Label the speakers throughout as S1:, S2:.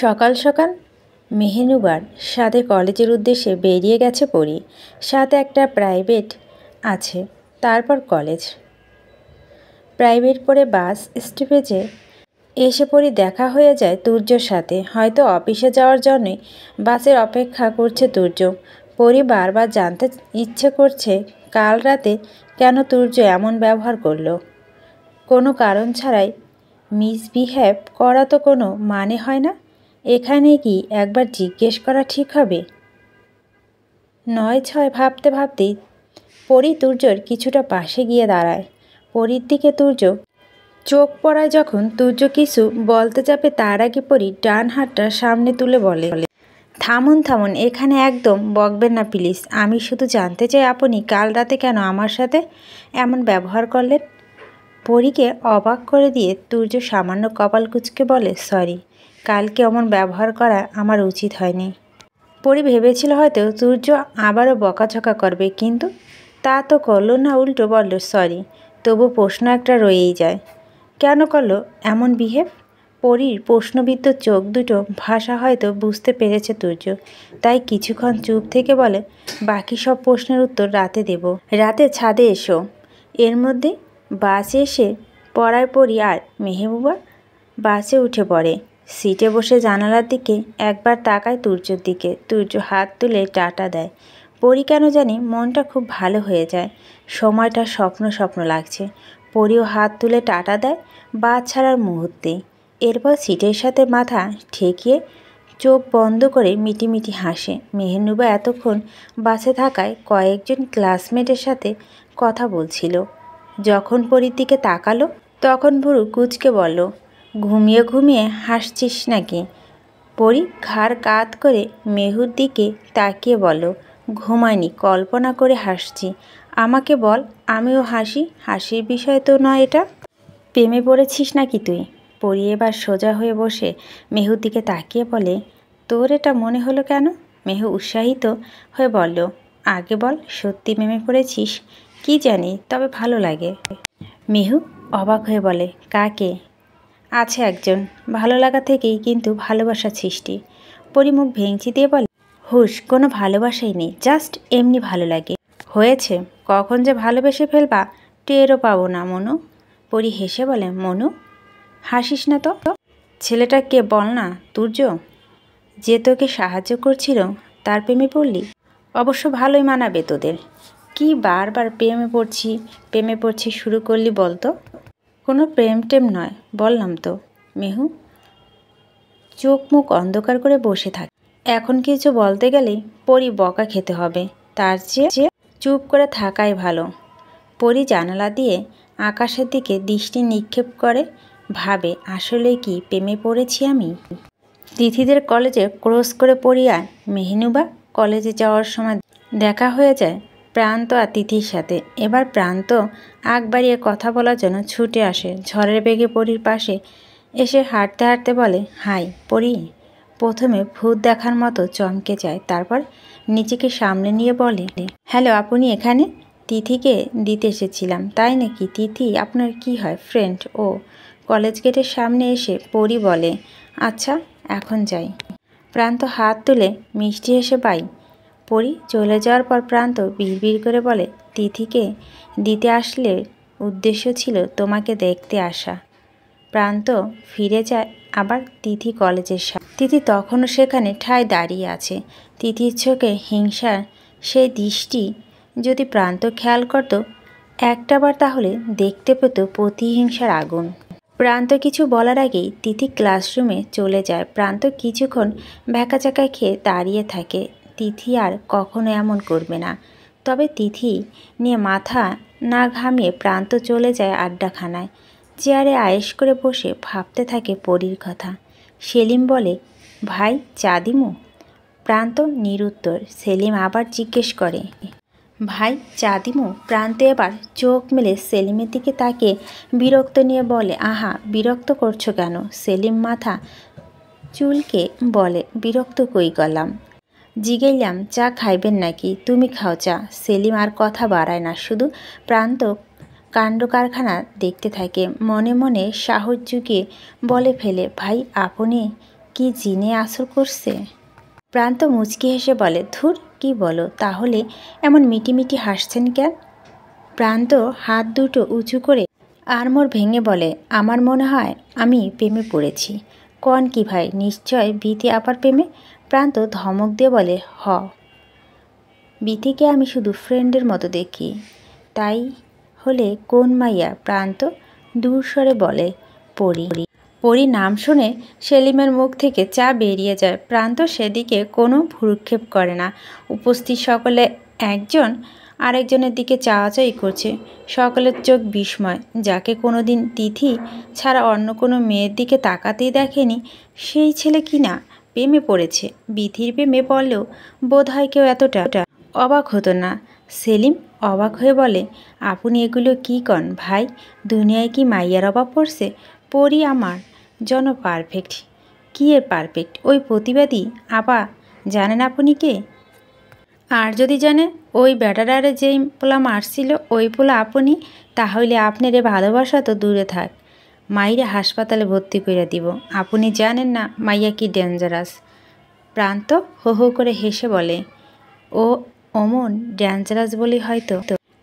S1: সকাল সকাল মেহনুবার সাথে কলেজের উদ্দেশ্যে বেরিয়ে গেছে পরি। সাথে একটা প্রাইভেট আছে, তারপর কলেজ। প্রাইভেট পরে বাস স্টপেজে এসে পরি দেখা হয়ে যায় তুর্যর সাথে। হয়তো অফিসে যাওয়ার জন্যই বাসের অপেক্ষা করছে তুর্য। পরি বারবার জানতে ইচ্ছে করছে কাল রাতে কেন তুর্য এমন ব্যবহার করলো। কোনো কারণ ছাড়াই মিসবিহেভ করা তো কোনো মানে হয় না। এখানে কি একবার জিজ্ঞেস করা ঠিক হবে? ৯-৬ ভাবতে ভাবতেই পরি তুর্যর কিছুটা পাশে গিয়ে দাঁড়ায়। পরির দিকে তুর্য চোখ পড়ায়। যখন তুর্য কিছু বলতে যাবে তার আগে পরি ডান হাতটা সামনে তুলে বলে, থামুন থামুন, এখানে একদম বকবেন না প্লিজ। আমি শুধু জানতে চাই আপনি কাল রাতে কেন আমার সাথে এমন ব্যবহার করলেন। পরীকে অবাক করে দিয়ে তুর্য সামান্য কপাল কুঁচকে বলে, সরি, কালকে অমন ব্যবহার করা আমার উচিত হয়নি। পরি ভেবেছিল হয়তো তুর্য আবারও বকাঝকা করবে, কিন্তু তা তো করলো না, উল্টো বলল সরি। তবু প্রশ্ন একটা রয়েই যায়, কেন করলো এমন বিহেভ? পরীর প্রশ্নবিদ্ধ চোখ দুটো ভাষা হয়তো বুঝতে পেরেছে তুর্য, তাই কিছুক্ষণ চুপ থেকে বলে, বাকি সব প্রশ্নের উত্তর রাতে দেব, রাতে ছাদে এসো। এর মধ্যে বাসে এসে পড়ায় পরি আর মেহবুবা বাসে উঠে পড়ে। সিটে বসে জানালার দিকে একবার তাকায় তুর্যর দিকে। তুর্য হাত তুলে টাটা দেয়। পরি কেন জানি মনটা খুব ভালো হয়ে যায়। সময়টা স্বপ্ন স্বপ্ন লাগছে। পরিও হাত তুলে টাটা দেয় বাস ছাড়ার মুহূর্তে। এরপর সিটের সাথে মাথা ঠেকিয়ে চোখ বন্ধ করে মিটিমিটি হাসে। মেহনুবা এতক্ষণ বাসে থাকায় কয়েকজন ক্লাসমেটের সাথে কথা বলছিল। যখন পরির দিকে তাকালো তখন ভুরু কুঁচকে বলল, ঘুমিয়ে ঘুমিয়ে হাসছিস নাকি? পরি ঘাড় কাত করে মেহুর দিকে তাকিয়ে বলল, ঘুমায়নি, কল্পনা করে হাসছি। আমাকে বল, আমিও হাসি। হাসির বিষয় তো নয় এটা। প্রেমে পড়েছিস নাকি তুই? পরি এবার সোজা হয়ে বসে মেহুর দিকে তাকিয়ে বলে, তোর এটা মনে হলো কেন? মেহু উৎসাহিত হয়ে বলল, আগে বল, সত্যি প্রেমে পড়েছিস? কি জানি, তবে ভালো লাগে। মেহু অবাক হয়ে বলে, কাকে? আছে একজন, ভালো লাগা থেকেই কিন্তু ভালোবাসা সৃষ্টি। পরি মুখ ভেঙচি দিয়ে বলে, হুশ, কোনো ভালোবাসাই নেই, জাস্ট এমনি ভালো লাগে। হয়েছে, কখন যে ভালোবেসে ফেলবা টেরও পাবো না মনু। পরি হেসে বলে, মনু? হাসিস না তো। ছেলেটা কে বল না, তুর্য, যে তোকে সাহায্য করছিল তার প্রেমে পড়লি? অবশ্য ভালোই মানাবে তোদের। কি বারবার প্রেমে পড়ছি শুরু করলি বলতো? কোনো প্রেম টেম নয়, বললাম তো। মেহু চোখ মুখ অন্ধকার করে বসে থাকে। এখন কিছু বলতে গেলেই পরি বকা খেতে হবে, তার চেয়ে চুপ করে থাকাই ভালো। পরি জানালা দিয়ে আকাশের দিকে দৃষ্টি নিক্ষেপ করে, ভাবে, আসলে কি প্রেমে পড়েছি আমি? তিথিদের কলেজে ক্রস করে পরি আর মেহনুবা কলেজে যাওয়ার সময় দেখা হয়ে যায় প্রান্ত আর তিথির সাথে। এবার প্রান্ত আগ বাড়িয়ে কথা বলার জন্য ছুটে আসে। ঝড়ের বেগে পরির পাশে এসে হাঁটতে হাঁটতে বলে, হাই পরি। প্রথমে ভূত দেখার মতো চমকে যায়, তারপর নিজেকে সামলে নিয়ে বলে, হ্যালো, আপনি এখানে? তিথিকে দিতে এসেছিলাম। তাই নাকি? তিথি আপনার কি হয়, ফ্রেন্ড? ও। কলেজ গেটের সামনে এসে পরি বলে, আচ্ছা, এখন যাই। প্রান্ত হাত তুলে মিষ্টি হেসে বাই। পরি চলে যাওয়ার পর প্রান্ত বিড়বিড় করে বলে, তিথিকে দিতে আসলে উদ্দেশ্য ছিল তোমাকে দেখতে আসা। প্রান্ত ফিরে যায় আবার তিথি কলেজের সামনে। তিথি তখনও সেখানে ঠায় দাঁড়িয়ে আছে। তিথির চোখে হিংসার সেই দৃষ্টি যদি প্রান্ত খেয়াল করত একটাবার, তাহলে দেখতে পেত প্রতিহিংসার আগুন। প্রান্ত কিছু বলার আগেই তিথি ক্লাসরুমে চলে যায়। প্রান্ত কিছুক্ষণ ভ্যাকাচাকা খেয়ে দাঁড়িয়ে থাকে। তিথি আর কখনো এমন করবে না। তবে তিথি নিয়ে মাথা না ঘামিয়ে প্রান্ত চলে যায় আড্ডাখানায়। চেয়ারে আয়েশ করে বসে ভাবতে থাকে পরীর কথা। সেলিম বলে, ভাই চা দিমু? প্রান্ত নিরুত্তর। সেলিম আবার জিজ্ঞেস করে, ভাই চা দিমু? প্রান্ত এবার চোখ মেলে সেলিমের দিকে তাকিয়ে বিরক্ত নিয়ে বলে, আহা, বিরক্ত করছো কেন? সেলিম মাথা চুলকে বলে, বিরক্ত কই গেলাম? জিগাইলাম চা খাইবেন নাকি? তুমি খাও চা। সেলিম আর কথা বাড়ায় না, শুধু প্রান্ত কাণ্ড কারখানা দেখতে থাকে। মনে মনে সাহস জুগিয়ে বলে ফেলে, ভাই আপনি কি জিনে আসর করছে? প্রান্ত মুচকি হেসে বলে, ধুর, কি বলো তাহলে? এমন মিটিমিটি হাসছেন কেন? প্রান্ত হাত দুটো উঁচু করে আড়মোড় ভেঙে বলে, আমার মনে হয় আমি প্রেমে পড়েছি। কন কি ভাই, নিশ্চয় বিথি আপার প্রেমে? প্রান্ত ধমক দিয়ে বলে, হ, বিথিকে আমি শুধু ফ্রেন্ডের মতো দেখি। তাই হলে কোন মাইয়া? প্রান্ত দূর স্বরে বলে, পরি। পরি নাম শুনে সেলিমের মুখ থেকে চা বেরিয়ে যায়। প্রান্ত সেদিকে কোনো ভ্রুক্ষেপ করে না। উপস্থিত সকলে একজন আরেকজনের দিকে চাওয়াচাই করছে। সকলের চোখ বিস্ময়। যাকে কোনোদিন তিথি ছাড়া অন্য কোনো মেয়ের দিকে তাকাতেই দেখেনি, সেই ছেলে কিনা প্রেমে পড়েছে। বিথির প্রেমে পড়লেও বোধ হয় কেউ এতটা অবাক হতো না। সেলিম অবাক হয়ে বলে, আপনি এগুলো কি কন ভাই? দুনিয়ায় কি মাইয়ার অভাব পড়ছে? পরি আমার জন্য পারফেক্ট। কি এর পারফেক্ট? ওই প্রতিবাদী আপা জানেন আপনি কে? আর যদি জানে ওই ব্যাটারারে যেই পোলা মারছিল ওই পোলা আপনি, তাহলে আপনার এ ভালোবাসা তো দূরে থাক, মাইরে হাসপাতালে ভর্তি করে দিব। আপনি জানেন না মাইয়া কি ডেঞ্জারাস। প্রান্ত হো হো করে হেসে বলে, ও অমন ডেঞ্জারাস বলে হয়তো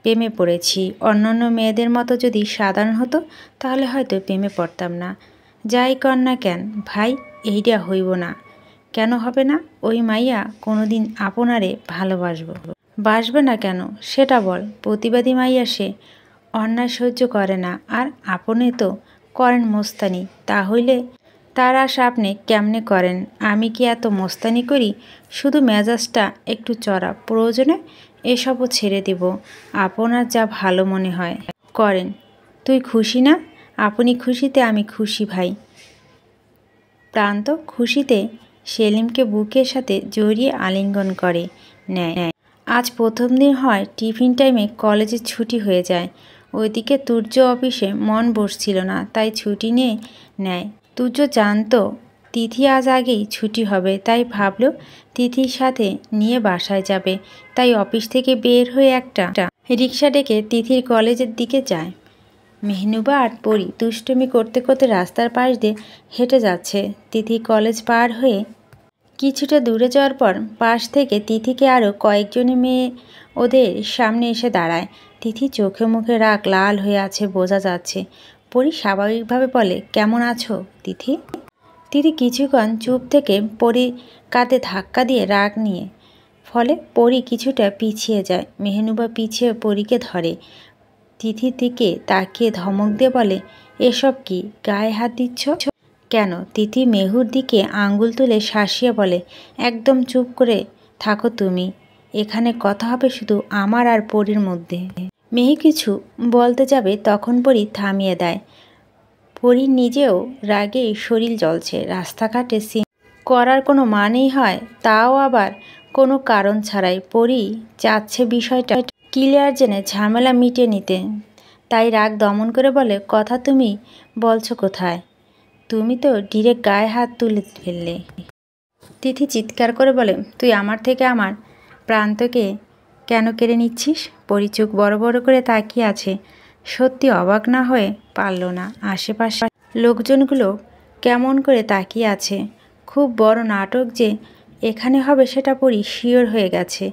S1: প্রেমে পড়েছি। অন্যান্য মেয়েদের মতো যদি সাধারণ হতো তাহলে হয়তো প্রেমে পড়তাম না। যাই কর না কেন ভাই, এইটা হইব না। কেন হবে না? ওই মাইয়া কোনোদিন আপনারে বাসবে না কেন সেটা বল। প্রতিবাদী মাইয়া, সে অন্যায় সহ্য করে না, আর আপনি তো করেন মোস্তানি। তাহলে তার আশা আপনি কেমনে করেন? আমি কি এত মোস্তানি করি? শুধু মেজাজটা একটু চড়া, প্রয়োজনে এসবও ছেড়ে দেব। আপনার যা ভালো মনে হয় করেন। তুই খুশি না? আপনি খুশিতে আমি খুশি ভাই। প্রান্ত খুশিতে সেলিমকে বুকের সাথে জড়িয়ে আলিঙ্গন করে নেয়। আজ প্রথম দিন হয়, টিফিন টাইমে কলেজে ছুটি হয়ে যায়। ওইদিকে তুর্য অফিসে মন বসছিল না, তাই ছুটি নিয়ে নেয়। তুর্য জানতো তিথি আজ আগেই ছুটি হবে, তাই ভাবল তিথির সাথে নিয়ে বাসায় যাবে। তাই অফিস থেকে বের হয়ে একটা রিক্সা ডেকে তিথির কলেজের দিকে যায়। মেহনুবা আর পরি দুষ্টুমি করতে করতে রাস্তার পাশ দিয়ে হেঁটে যাচ্ছে। তিথি কলেজ পার হয়ে কিছুটা দূরে যাওয়ার পর পাশ থেকে তিথিকে আরও কয়েকজনই মেয়ে ওদের সামনে এসে দাঁড়ায়। তিথি চোখে মুখে রাগ লাল হয়ে আছে বোঝা যাচ্ছে। পরি স্বাভাবিকভাবে বলে, কেমন আছো তিথি? তিথি কিছুক্ষণ চুপ থেকে পরি কাঁধে ধাক্কা দিয়ে রাগ নিয়ে, ফলে পরি কিছুটা পিছিয়ে যায়। মেহনুবা পিছিয়ে পরিকে ধরে। তিথির দিকে তাকিয়ে ধমক দিয়ে বলে, এসব কি, গায়ে হাত দিচ্ছ কেন? তিথি মেহুর দিকে আঙ্গুল তুলে শাসিয়ে বলে, একদম চুপ করে থাকো তুমি। এখানে কথা হবে শুধু আমার আর পরির মধ্যে। মেহি কিছু বলতে যাবে তখন পরি থামিয়ে দেয়। পরি নিজেও রাগে শরীর জ্বলছে। রাস্তাঘাটে সিন করার কোনো মানেই হয়, তাও আবার কোনো কারণ ছাড়াই। পরি চাচ্ছে বিষয়টা ক্লিয়ার জেনে ঝামেলা মিটিয়ে নিতে, তাই রাগ দমন করে বলে, কথা তুমি বলছো কোথায়? তুমি তো ডিরেক্ট গায়ে হাত তুলে ফেললে। তিথি চিৎকার করে বলে, তুই আমার থেকে আমার প্রান্তকে কেন কেড়ে নিচ্ছিস? পরি চোখ বড় বড় করে তাকিয়ে আছে। সত্যি অবাক না হয়ে পারল না। আশেপাশে লোকজনগুলো কেমন করে তাকিয়ে আছে। খুব বড় নাটক যে এখানে হবে সেটা পরি শিওর হয়ে গেছে।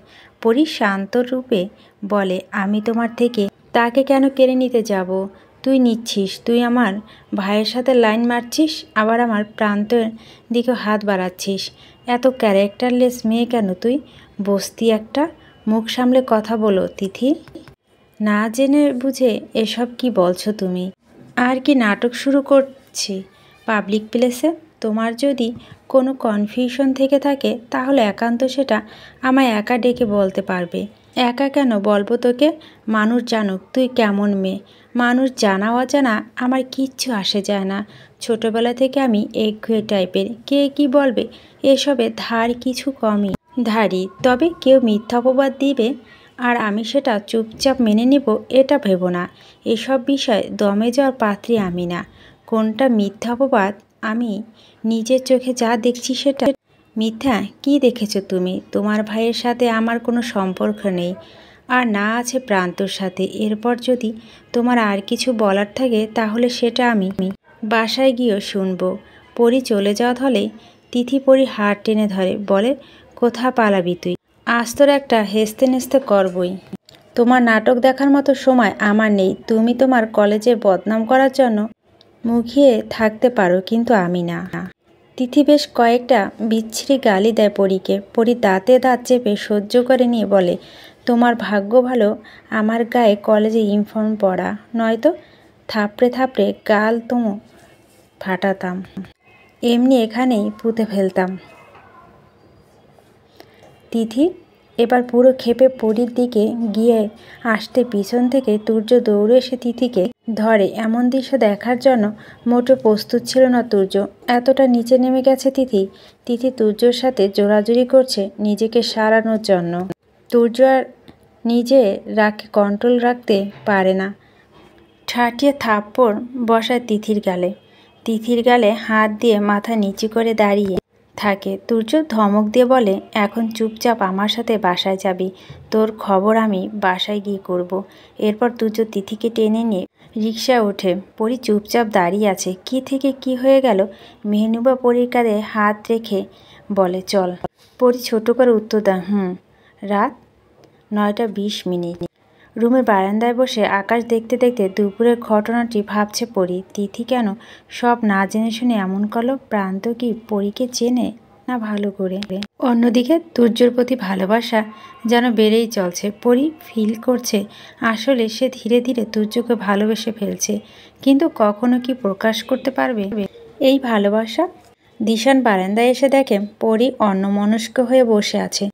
S1: পরি শান্ত রূপে বলে, আমি তোমার থেকে তাকে কেন কেড়ে নিতে যাব? তুই নিচ্ছিস। তুই আমার ভাইয়ের সাথে লাইন মারছিস, আবার আমার প্রান্তের দিকেও হাত বাড়াচ্ছিস। এত ক্যারেক্টারলেস মেয়ে কেন তুই? বস্তি একটা। মুখ সামলে কথা বলো তিথি। না জেনে বুঝে এসব কি বলছো তুমি? আর কি নাটক শুরু করছি পাবলিক প্লেসে? তোমার যদি কোনো কনফিউশন থেকে থাকে তাহলে একান্ত সেটা আমায় একা ডেকে বলতে পারবে। একা কেন বলবো তোকে? মানুষ জানুক তুই কেমন মেয়ে। মানুষ জানা অজানা আমার কিচ্ছু আসে যায় না। ছোটবেলা থেকে আমি একঘেয়ে টাইপের, কে কি বলবে এসবে ধার কিছু কমই ধারি। তবে কেউ মিথ্যা অপবাদ দিবে আর আমি সেটা চুপচাপ মেনে নেব এটা ভেবো না। এসব বিষয় দমে যাওয়ার পাত্রী আমি না। কোনটা মিথ্যা অপবাদ? আমি নিজের চোখে যা দেখছি সেটা মিথ্যা। কি দেখেছো তুমি? তোমার ভাইয়ের সাথে আমার কোনো সম্পর্ক নেই, আর না আছে প্রান্তর সাথে। এরপর যদি তোমার আর কিছু বলার থাকে তাহলে সেটা আমি বাসায় গিয়েও শুনবো। পরি চলে যাওয়া হলে তিথি পরীর হাত টেনে ধরে, বলে, কোথা পালাবি তুই? আজ তোর একটা হেসতে নেস্তে করবই। তোমার নাটক দেখার মতো সময় আমার নেই। তুমি তোমার কলেজে বদনাম করার জন্য মুখিয়ে থাকতে পারো, কিন্তু আমি না। তিথি বেশ কয়েকটা বিচ্ছিরি গালি দেয় পরীকে। পরী দাঁতে দাঁত চেপে সহ্য করে নিয়ে বলে, তোমার ভাগ্য ভালো আমার গায়ে কলেজে ইউনিফর্ম পরা, নয়তো থাপড়ে থাপড়ে গাল তোমো ফাটাতাম, এমনি এখানেই পুঁতে ফেলতাম। তিথি এবার পুরো ক্ষেপে পরীর দিকে গিয়ে আসতে পিছন থেকে তুর্য দৌড়ে এসে তিথিকে ধরে। এমন দৃশ্য দেখার জন্য মোটো প্রস্তুত ছিল না তুর্য। এতটা নিচে নেমে গেছে তিথি। তিথি তুর্যর সাথে জোরাজুরি করছে নিজেকে সারানোর জন্য। তুর্য আর নিজে রাগকে কন্ট্রোল রাখতে পারে না। ঠাটিয়ে থাপ্পড় বসায় তিথির গালে। তিথির গালে হাত দিয়ে মাথা নিচু করে দাঁড়িয়ে থাকে। তুর্য ধমক দিয়ে বলে, এখন চুপচাপ আমার সাথে বাসায় যাবি, তোর খবর আমি বাসায় গিয়ে করব। এরপর তুর্য তিথিকে টেনে নিয়ে রিকশায় ওঠে। পরী চুপচাপ দাঁড়িয়ে আছে। কি থেকে কি হয়ে গেল? মেহনুবা পরীর কাঁধে হাত রেখে বলে, চল। পরী ছোট করে উত্তর দেয়, রাত 9:20। রুমের বারান্দায় বসে আকাশ দেখতে দেখতে দুপুরের ঘটনাটি ভাবছে পরী। তিথি কেন সব না জেনে শুনে এমন করলো? প্রান্ত কি পরীকে চেনে না ভালো করে? অন্যদিকে তুর্যর প্রতি ভালোবাসা যেন বেড়েই চলছে। পরী ফিল করছে আসলে সে ধীরে ধীরে তুর্যকে ভালোবেসে ফেলছে, কিন্তু কখনো কি প্রকাশ করতে পারবে এই ভালোবাসা? দিশান বারান্দায় এসে দেখে পরী অন্যমনস্ক হয়ে বসে আছে।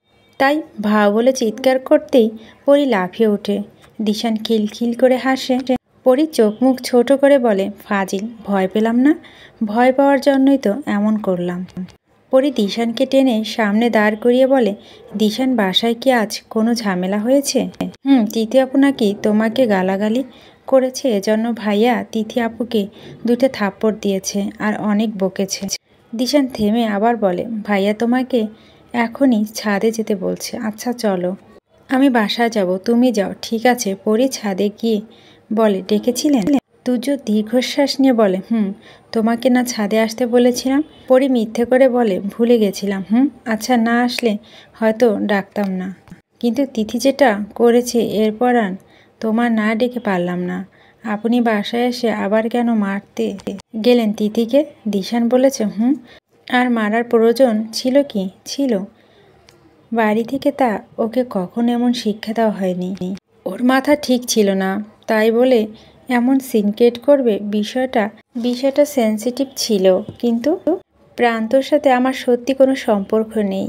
S1: তাই ভাও বলে চিৎকার করতেই পরী লাফিয়ে ওঠে। দিশান খিলখিল করে হাসে। পরী চোখ মুখ ছোট করে বলে, ফাজিল, ভয় পেলাম না? ভয় পাওয়ার জন্যই তো এমন করলাম। পরী দিশানকে টেনে সামনে দাঁড় করিয়ে বলে, দিশান, বাসায় কি আজ কোনো ঝামেলা হয়েছে? তিথি আপু নাকি তোমাকে গালাগালি করেছে, এজন্য ভাইয়া তিথি আপুকে 2টা থাপ্পড় দিয়েছে আর অনেক বকেছে। দিশান থেমে আবার বলে, ভাইয়া তোমাকে এখনই ছাদে যেতে বলছে। আচ্ছা চলো, আমি বাসায় যাব, তুমি যাও। ঠিক আছে। পরী ছাদে গিয়ে বলে, ডেকেছিলেন? তুর্য দীর্ঘশ্বাস নিয়ে বলে, তোমাকে না ছাদে আসতে বলেছিলাম? পরী মিথ্যে করে বলে, ভুলে গেছিলাম। আচ্ছা, না আসলে হয়তো ডাকতাম না, কিন্তু তিথি যেটা করেছে এরপর আর তোমার না ডেকে পারলাম না। আপনি বাসায় এসে আবার কেন মারতে গেলেন তিথিকে? দিশান বলেছে, আর মারার প্রয়োজন ছিল কি? ছিল। বাড়ি থেকে তা ওকে কখনো এমন শিক্ষা দেওয়া হয়নি। ওর মাথা ঠিক ছিল না, তাই বলে এমন সিনক্রেট করবে? বিষয়টা সেন্সিটিভ ছিল। কিন্তু প্রান্তর সাথে আমার সত্যি কোনো সম্পর্ক নেই।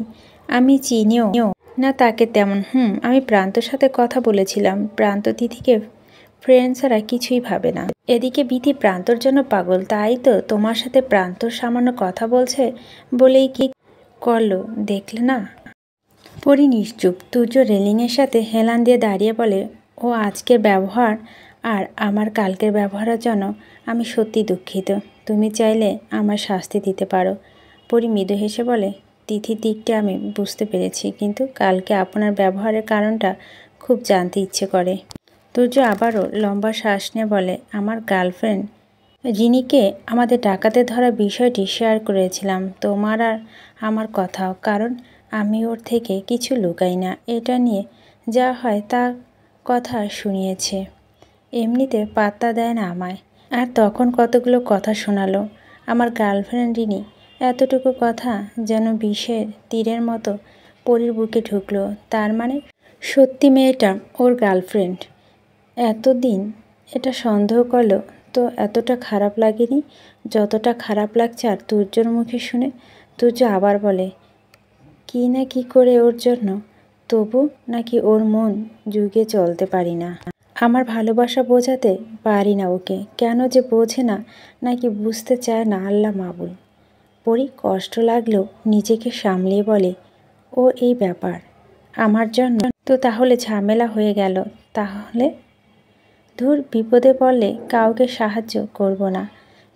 S1: আমি চিনিও না তাকে তেমন। আমি প্রান্তর সাথে কথা বলেছিলাম। প্রান্ত তিথিকে ফ্রেন্ড ছাড়া কিছুই ভাবে না। এদিকে বিথি প্রান্তর জন্য পাগল। তাই তো তোমার সাথে প্রান্তর সামান্য কথা বলছে বলেই কি করলো দেখলে না? পরী নিশ্চুপ। তুর্য রেলিংয়ের সাথে হেলান দিয়ে দাঁড়িয়ে বলে, ও আজকের ব্যবহার আর আমার কালকের ব্যবহারের জন্য আমি সত্যি দুঃখিত। তুমি চাইলে আমার শাস্তি দিতে পারো। পরী মৃদু হেসে বলে, তিথির দিকটা আমি বুঝতে পেরেছি, কিন্তু কালকে আপনার ব্যবহারের কারণটা খুব জানতে ইচ্ছে করে। তুর্য আবারও লম্বা শ্বাস নিয়ে বলে, আমার গার্লফ্রেন্ড রিনিকে আমাদের ডাকাতে ধরা বিষয়টি শেয়ার করেছিলাম তোমার আর আমার কথাও, কারণ আমি ওর থেকে কিছু লুকাই না। এটা নিয়ে যা হয় তা কথা শুনিয়েছে, এমনিতে পাত্তা দেয় না আমায়। আর তখন কতগুলো কথা শোনালো। আমার গার্লফ্রেন্ড রিনি। এতটুকু কথা যেন বিষের তীরের মতো পরীর বুকে ঢুকলো। তার মানে সত্যি মেয়েটা ওর গার্লফ্রেন্ড? এতদিন এটা সন্দেহ করলো তো এতটা খারাপ লাগেনি যতটা খারাপ লাগছে আর তুর্যর মুখে শুনে। তুর্য আবার বলে, কি না কি করে ওর জন্য, তবু নাকি ওর মন যুগে চলতে পারি না। আমার ভালোবাসা বোঝাতে পারি না ওকে। কেন যে বোঝে না, নাকি বুঝতে চায় না, আল্লাহ মাবুল। পরী কষ্ট লাগলেও নিজেকে সামলিয়ে বলে, ও এই ব্যাপার আমার জন্য তো তাহলে ঝামেলা হয়ে গেল। তাহলে ধুর, বিপদে পড়লে কাউকে সাহায্য করব না।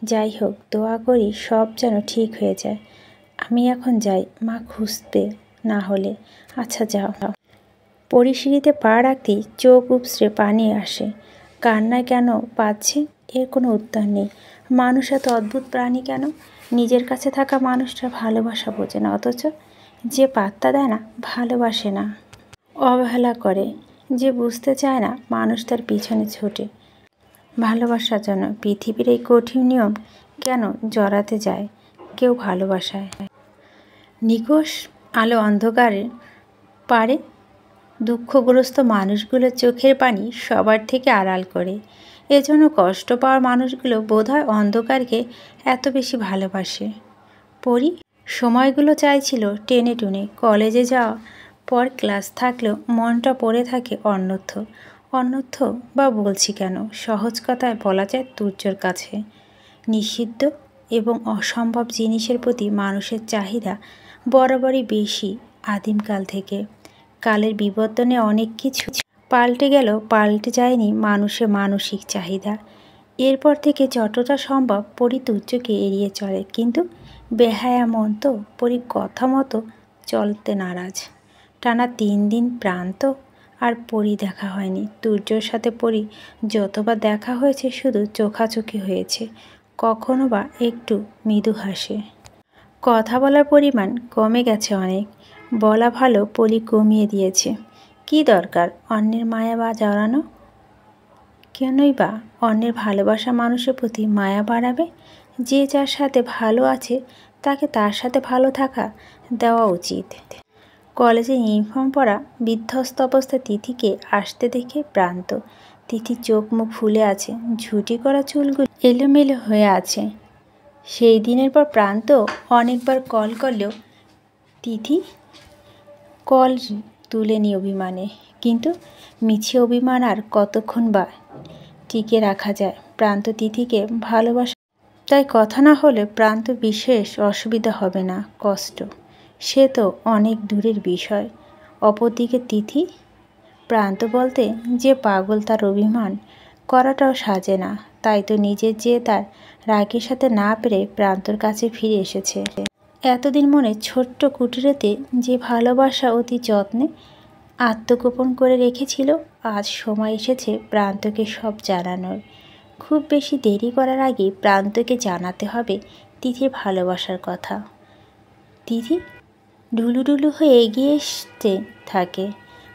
S1: যাই হোক, দোয়া করি সব যেন ঠিক হয়ে যায়। আমি এখন যাই, মা খুঁজতে না হলে। আচ্ছা যাও। পরিসিঁড়িতে পা রাখতেই চোখ উপসে পানি আসে। কান্নায় কেন পাচ্ছে এর কোনো উত্তর নেই। মানুষ এত অদ্ভুত প্রাণী কেন? নিজের কাছে থাকা মানুষটা ভালোবাসা বোঝে না, অথচ যে পাত্তা দেয় না ভালোবাসে না, অবহেলা করে, যে বুঝতে চায় না মানুষ তার পিছনে ছোটে ভালোবাসার জন্য। পৃথিবীর এই কঠিন নিয়ম কেন জড়াতে যায় কেউ ভালোবাসায়? নিকষ আলো অন্ধকারে পারে দুঃখগ্রস্ত মানুষগুলোর চোখের পানি সবার থেকে আড়াল করে। এজন্য কষ্ট পাওয়ার মানুষগুলো বোধহয় অন্ধকারকে এত বেশি ভালোবাসে। পরি সময়গুলো চাইছিল টেনে টুনে। কলেজে যাওয়া পর ক্লাস থাকলেও মনটা পড়ে থাকে অন্যত্র। অন্যত্র বা বলছি কেন, সহজ কথায় বলা যায় তুর্যর কাছে। নিষিদ্ধ এবং অসম্ভব জিনিসের প্রতি মানুষের চাহিদা বরাবরই বেশি, আদিমকাল থেকে। কালের বিবর্তনে অনেক কিছু পাল্টে গেল, পাল্টে যায়নি মানুষের মানসিক চাহিদা। এরপর থেকে যতটা সম্ভব পরি তুর্যকে এড়িয়ে চলে, কিন্তু বেহায়া মন তো পরি কথা মতো চলতে নারাজ। টানা 3 দিন প্রান্ত আর পরি দেখা হয়নি। তুর্যর সাথে পরি যতবার দেখা হয়েছে শুধু চোখাচোখি হয়েছে, কখনো বা একটু মৃদু হাসে। কথা বলার পরিমাণ কমে গেছে অনেক। বলা ভালো পরি কমিয়ে দিয়েছে। কি দরকার অন্যের মায়া বা জড়ানো? কেনই বা অন্যের ভালোবাসা মানুষের প্রতি মায়া বাড়াবে? যে যার সাথে ভালো আছে তাকে তার সাথে ভালো থাকা দেওয়া উচিত। কলেজে ইউনিফর্ম পরা বিধ্বস্ত অবস্থায় তিথিকে আসতে দেখে প্রান্ত। তিথির চোখ মুখ ফুলে আছে, ঝুঁটি করা চুলগুলো এলোমেলো হয়ে আছে। সেই দিনের পর প্রান্ত অনেকবার কল করলেও তিথি কল তুলেনি অভিমানে। কিন্তু মিছে অভিমান আর কতক্ষণ বা টিকে রাখা যায়? প্রান্ত তিথিকে ভালোবাসা, তাই কথা না হলে প্রান্ত বিশেষ অসুবিধা হবে না, কষ্ট সে তো অনেক দূরের বিষয়। অপরদিকে তিথি, প্রান্ত বলতে যে পাগল তার অভিমান করাটাও সাজে না। তাই তো নিজের যে তার রাগের সাথে না পেরে প্রান্তর কাছে ফিরে এসেছে। এতদিন মনে ছোট্ট কুটিরেতে যে ভালোবাসা অতি যত্নে আত্মগোপন করে রেখেছিল, আজ সময় এসেছে প্রান্তকে সব জানানোর। খুব বেশি দেরি করার আগে প্রান্তকে জানাতে হবে তিথির ভালোবাসার কথা। তিথি ঢুলুঢুলু হয়ে এগিয়ে আসতে থাকে।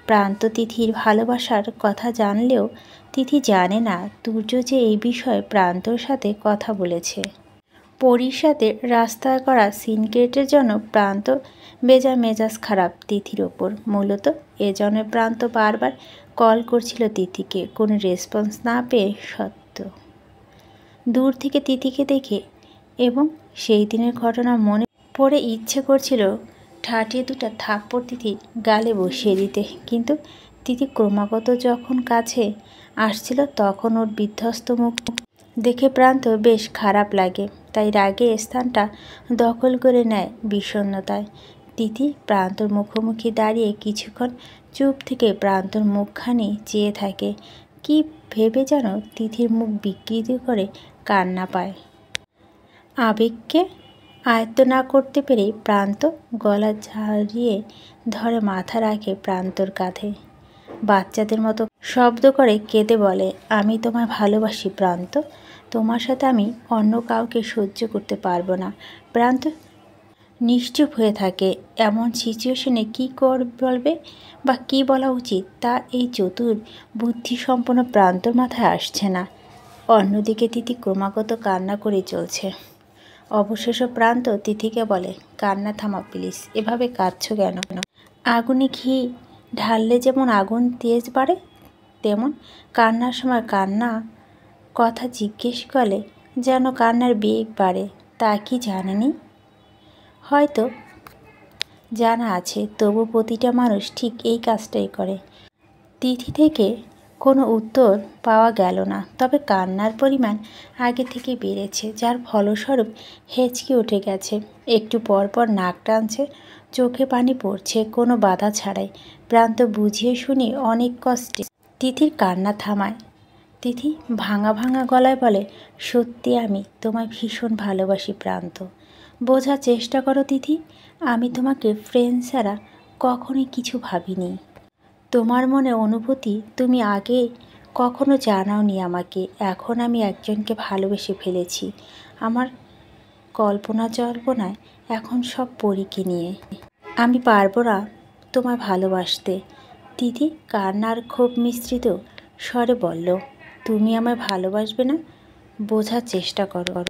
S1: প্রান্ত তিথির ভালোবাসার কথা জানলেও তিথি জানে না তুর্য যে এই বিষয়ে প্রান্তর সাথে কথা বলেছে। পরির সাথে রাস্তায় করা সিনক্রেটের জন্য প্রান্ত বেজায় মেজাজ খারাপ তিথির ওপর। মূলত এজন্য প্রান্ত বারবার কল করছিল তিথিকে, কোনো রেসপন্স না পেয়ে সত্য। দূর থেকে তিথিকে দেখে এবং সেই দিনের ঘটনা মনে পড়ে ইচ্ছে করছিল ঠাটিয়ে 2টা থাপ্পড় তিথির গালে বসিয়ে দিতে। কিন্তু তিথি ক্রমাগত যখন কাছে আসছিল তখন ওর বিধ্বস্ত মুখ দেখে প্রান্ত বেশ খারাপ লাগে। তাই রাগে স্থানটা দখল করে নেয় বিষণ্ণতায়। তিথি প্রান্তর মুখোমুখি দাঁড়িয়ে কিছুক্ষণ চুপ থেকে প্রান্তর মুখখানি চেয়ে থাকে। কি ভেবে যেন তিথির মুখ বিকৃতি করে কান্না পায়। আবেগকে আয়ত্ত না করতে পেরে প্রান্ত গলা ঝাড়িয়ে ধরে মাথা রাখে প্রান্তর কাঁধে। বাচ্চাদের মতো শব্দ করে কেঁদে বলে, আমি তোমায় ভালোবাসি প্রান্ত, তোমার সাথে আমি অন্য কাউকে সহ্য করতে পারবো না। প্রান্ত নিশ্চুপ হয়ে থাকে। এমন সিচুয়েশনে কী বলবে বা কী বলা উচিত তা এই চতুর বুদ্ধিসম্পন্ন প্রান্তর মাথায় আসছে না। অন্যদিকে তিথি ক্রমাগত কান্না করে চলছে। অবশেষে প্রান্ত তিথিকে বলে, কান্না থামা প্লিজ, এভাবে কাঁদছ কেন? আগুনে ঘি ঢাললে যেমন আগুন তেজ বাড়ে, তেমন কান্নার সময় কান্না কথা জিজ্ঞেস করলে যেন কান্নার বেগ বাড়ে। তা কি জানেনি? হয়তো জানা আছে, তবু প্রতিটা মানুষ ঠিক এই কাজটাই করে। তিথি থেকে কোনো উত্তর পাওয়া গেল না, তবে কান্নার পরিমাণ আগে থেকে বেড়েছে, যার ফলস্বরূপ হেঁচকি উঠে গেছে। একটু পর পর নাক টানছে, চোখে পানি পড়ছে, কোনো বাধা ছাড়াই। প্রান্ত বুঝিয়ে শুনি অনেক কষ্টে তিথির কান্না থামায়। তিথি ভাঙা ভাঙা গলায় বলে, সত্যি আমি তোমায় ভীষণ ভালোবাসি প্রান্ত। বোঝার চেষ্টা করো তিথি, আমি তোমাকে ফ্রেন্ড ছাড়া কখনোই কিছু ভাবিনি। তোমার মনে অনুভূতি তুমি আগে কখনো জানাওনি আমাকে। এখন আমি একজনকে ভালোবেসে ফেলেছি। আমার কল্পনা জল্পনায় এখন সব পরীকে নিয়ে। আমি পারবো না তোমায় ভালোবাসতে, দিদি কান্নার ক্ষোভ মিশ্রিত স্বরে বলল। তুমি আমায় ভালোবাসবে না? বোঝার চেষ্টা করো।